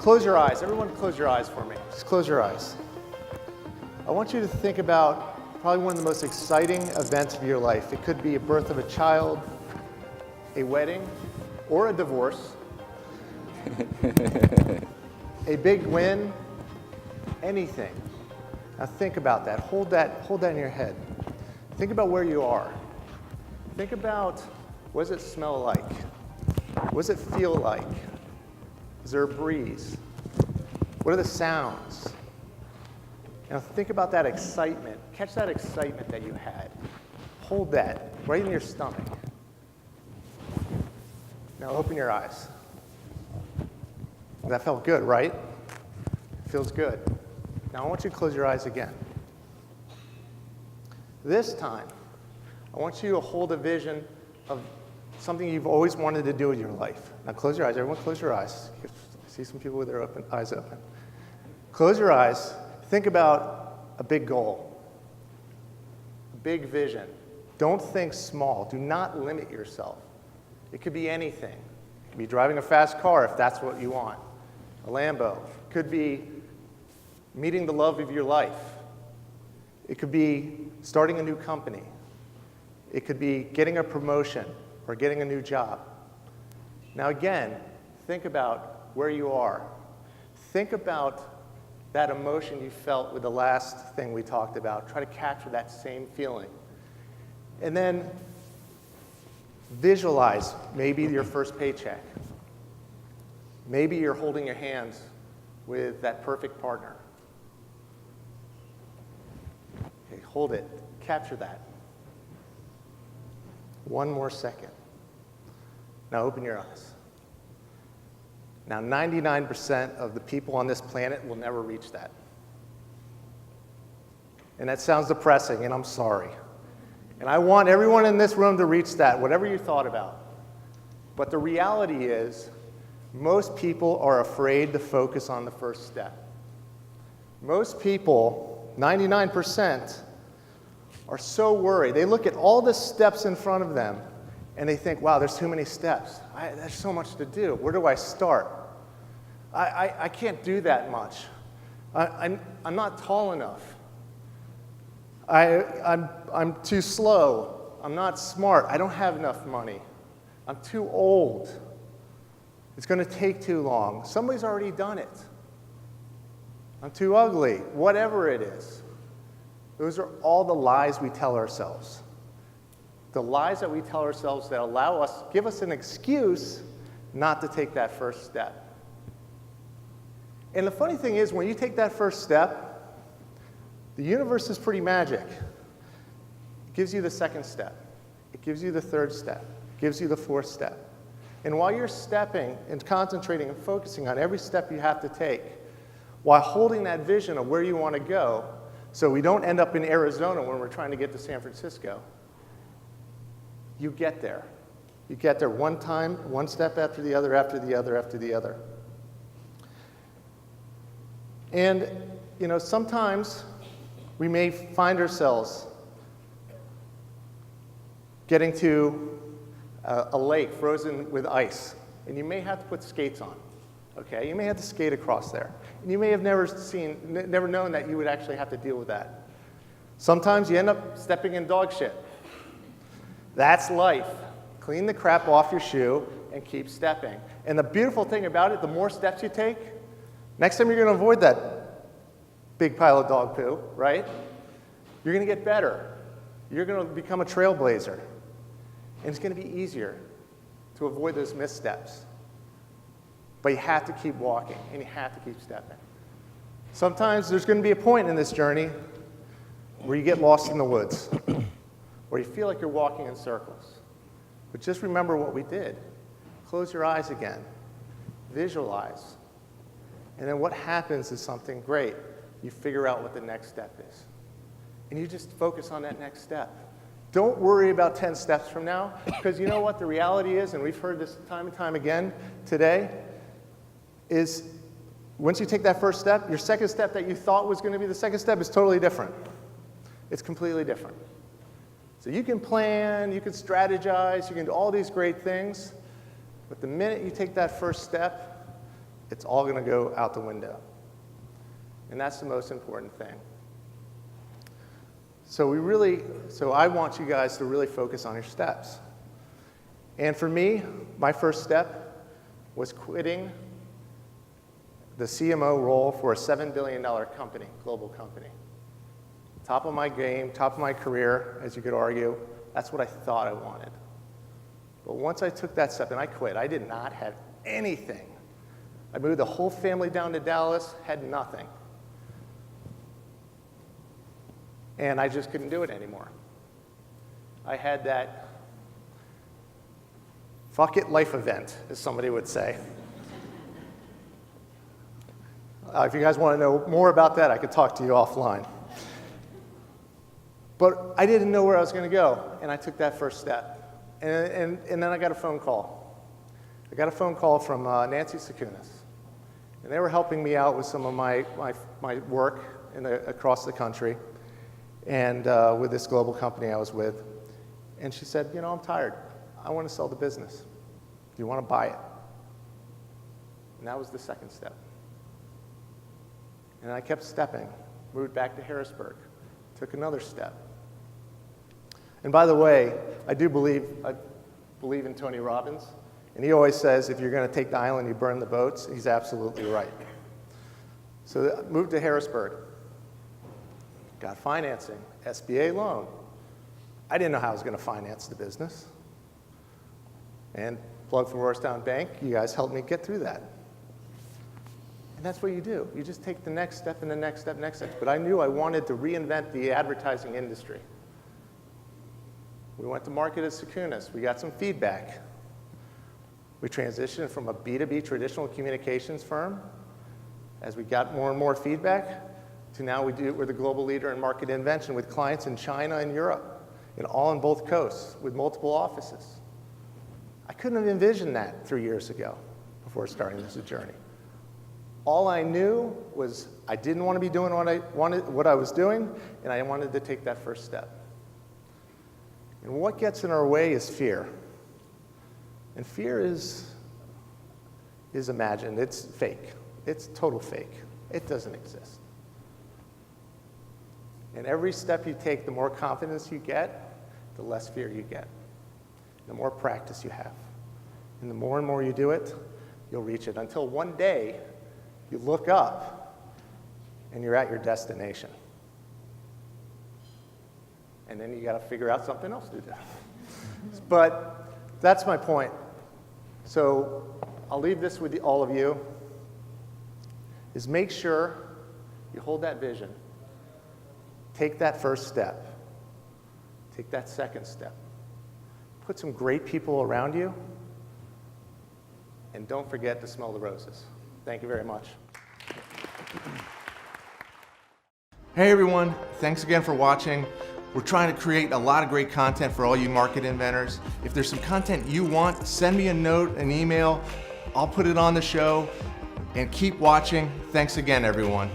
close your eyes. Everyone close your eyes for me. Just close your eyes. I want you to think about probably one of the most exciting events of your life. It could be a birth of a child, a wedding, or a divorce. A big win, anything. Now think about that. Hold that in your head. Think about where you are. Think about, what does it smell like? What does it feel like? Is there a breeze? What are the sounds? Now think about that excitement. Catch that excitement that you had. Hold that right in your stomach. Now open your eyes. That felt good, right? Feels good. Now I want you to close your eyes again. This time, I want you to hold a vision of something you've always wanted to do in your life. Now close your eyes. Everyone close your eyes. I see some people with their eyes open. Close your eyes. Think about a big goal, a big vision. Don't think small. Do not limit yourself. It could be anything. It could be driving a fast car if that's what you want, a Lambo. It could be meeting the love of your life. It could be starting a new company. It could be getting a promotion or getting a new job. Now again, think about where you are. Think about that emotion you felt with the last thing we talked about. Try to capture that same feeling. And then visualize maybe your first paycheck. Maybe you're holding your hands with that perfect partner. Okay, hold it. Capture that. One more second. Now open your eyes. Now 99% of the people on this planet will never reach that. And that sounds depressing, and I'm sorry. And I want everyone in this room to reach that, whatever you thought about. But the reality is, most people are afraid to focus on the first step. Most people, 99%, are so worried. They look at all the steps in front of them, and they think, wow, there's too many steps. There's so much to do. Where do I start? I can't do that much. I'm not tall enough. I'm too slow. I'm not smart. I don't have enough money. I'm too old. It's going to take too long. Somebody's already done it. I'm too ugly. Whatever it is. Those are all the lies we tell ourselves. The lies that we tell ourselves that allow us, give us an excuse not to take that first step. And the funny thing is, when you take that first step, the universe is pretty magic. It gives you the second step. It gives you the third step. It gives you the fourth step. And while you're stepping and concentrating and focusing on every step you have to take, while holding that vision of where you want to go, so we don't end up in Arizona when we're trying to get to San Francisco, you get there. You get there one time, one step after the other, after the other, after the other. And, you know, sometimes we may find ourselves getting to a lake frozen with ice, and you may have to put skates on. Okay, you may have to skate across there. And you may have never known that you would actually have to deal with that. Sometimes you end up stepping in dog shit. That's life. Clean the crap off your shoe and keep stepping. And the beautiful thing about it, the more steps you take, next time you're going to avoid that big pile of dog poo, right? You're going to get better. You're going to become a trailblazer. And it's going to be easier to avoid those missteps. But you have to keep walking, and you have to keep stepping. Sometimes there's going to be a point in this journey where you get lost in the woods, where you feel like you're walking in circles. But just remember what we did. Close your eyes again. Visualize. And then what happens is something great. You figure out what the next step is. And you just focus on that next step. Don't worry about 10 steps from now, because you know what the reality is, and we've heard this time and time again today, is once you take that first step, your second step that you thought was going to be the second step is totally different. It's completely different. So you can plan, you can strategize, you can do all these great things, but the minute you take that first step, It's all going to go out the window. And that's the most important thing. So I want you guys to really focus on your steps. And for me, my first step was quitting the CMO role for a $7 billion company, global company. Top of my game, top of my career, as you could argue. That's what I thought I wanted. But once I took that step and I quit, I did not have anything. I moved the whole family down to Dallas, had nothing. And I just couldn't do it anymore. I had that fuck it life event, as somebody would say. If you guys want to know more about that, I could talk to you offline. But I didn't know where I was going to go, and I took that first step. And then I got a phone call. I got a phone call from Nancy Sakunis. And they were helping me out with some of my work across the country and with this global company I was with. And she said, you know, I'm tired. I want to sell the business. Do you want to buy it? And that was the second step. And I kept stepping, moved back to Harrisburg, took another step. And by the way, I believe in Tony Robbins. And he always says, if you're going to take the island, you burn the boats. He's absolutely right. So I moved to Harrisburg, got financing, SBA loan. I didn't know how I was going to finance the business. And plug for Morristown Bank, you guys helped me get through that. And that's what you do. You just take the next step and the next step, next step. But I knew I wanted to reinvent the advertising industry. We went to market at Sakunis. We got some feedback. We transitioned from a B2B traditional communications firm, as we got more and more feedback, to now we're the global leader in market invention with clients in China and Europe, and all on both coasts with multiple offices. I couldn't have envisioned that 3 years ago before starting this journey. All I knew was I didn't want to be doing what I was doing, and I wanted to take that first step. And what gets in our way is fear. And fear is imagined. It's fake. It's total fake. It doesn't exist. And every step you take, the more confidence you get, the less fear you get. The more practice you have. And the more and more you do it, you'll reach it. Until one day, you look up, and you're at your destination. And then you got to figure out something else to do. But that's my point. So I'll leave this with all of you, is make sure you hold that vision. Take that first step. Take that second step. Put some great people around you. And don't forget to smell the roses. Thank you very much. Hey everyone, thanks again for watching. We're trying to create a lot of great content for all you market inventors. If there's some content you want, send me a note, an email. I'll put it on the show. And keep watching. Thanks again, everyone.